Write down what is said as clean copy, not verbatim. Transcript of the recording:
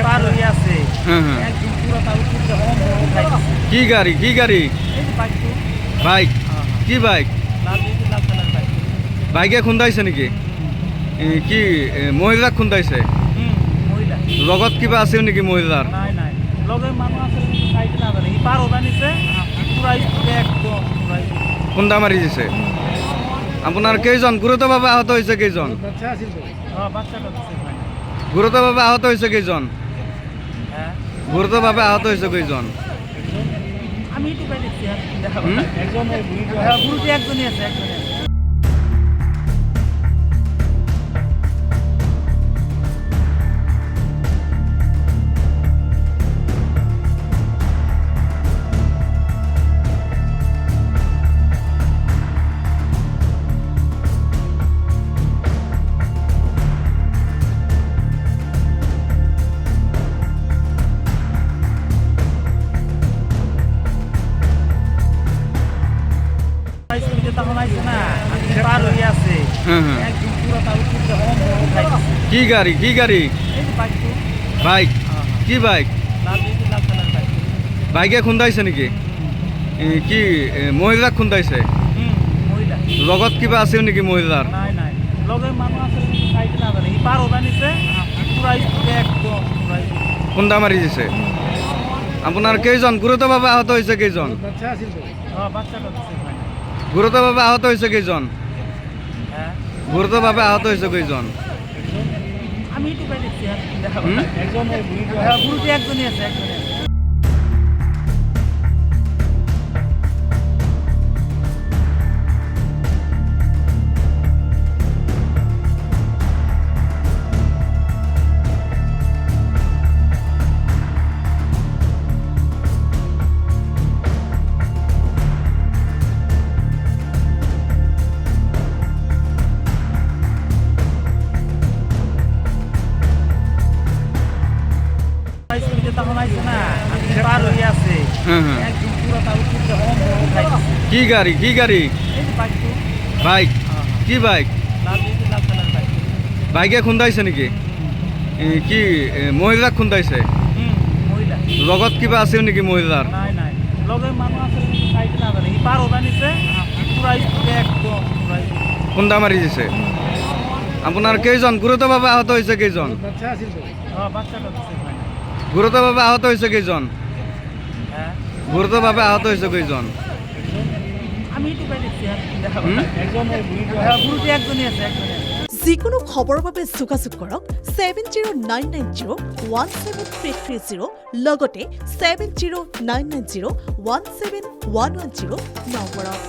পার হয়ে আছে হ্যাঁ একদম পুরো তার উপর দিয়ে হম উঠাইছে কি গাড়ি এই যে বাইক তো বাইক কি বাইক লাল কালার বাইক বাইকে খুন্দাইছে নেকি কি মহিলা খুন্দাইছে মহিলা লগত কিবা আছিল নেকি মহিলার নাই নাই লগে মানুষ আছে কিন্তু সাইডে না জানে পার হতা নিছে পুরা স্পিডে একদম পুরা খুন্দা মারি দিছে আপনার কেইজন গুরুতরভাবে আহত হয়েছে কেইজন বাচ্চাটা দিছে ভাই গুরুতরভাবে আহত হয়েছে কেইজন হ্যাঁ গুরুতরভাবে আহত হয়েছে কেইজন আমি একটু পাই দেখছি একজন গুরুতে একজনই আছে তখন আইছে না পার হয়ে আছে একদম পুরো তার উপর দিয়ে হম উঠাইছে কি গাড়ি এই যে বাইক তো বাইক কি বাইক লাল কালার বাইক বাইকে খুন্দাইছে নাকি কি মহিলা খুন্দাইছে মহিলা লগত কিবা আছিল নেকি মহিলার নাই নাই লগে মানুষ আছে কিন্তু সাইডে না জানে পার হতা নিছে পুরা স্পিডে একদম পুরা খুন্দা মারি দিছে আপনার কেইজন গুরুতরভাবে আহত হয়েছে কেইজন বাচ্চাটা দিছে ভাই গুরুতরভাবে আহত হয়েছে কেইজন হ্যাঁ গুরুতরভাবে আহত হয়েছে কেইজন আমি একটু পাই দেখছি একজন গুরুতে একজনই আছে তখন আইছে না পার হয়ে আছে একদম পুরো তার উপর দিয়ে হম উঠাইছে কি গাড়ি এই যে বাইক তো বাইক কি বাইক লাল কালার বাইক বাইকে খুন্দাইছে নাকি কি মহিলা খুন্দাইছে মহিলা লগত কিবা আছিল নেকি মহিলার নাই নাই লগে মানুষ আছে কিন্তু সাইডে না জানে পার হতা নিছে পুরা স্পিডে একদম পুরা খুন্দা মারি দিছে আপনার কেইজন গুরুতরভাবে আহত হয়েছে কেইজন বাচ্চাটা দিছে ভাই গুরুতরভাবে আহত হয়েছে কেইজন হ্যাঁ গুরুতরভাবে আহত হয়েছে কেইজন আমি একটু পাই দেখছি একজন গুরুতে একজনই আছে যিকোনো খবৰৰ বাবে যোগাযোগ কৰক 7099017330 লগতে 7099017110 নম্বৰত।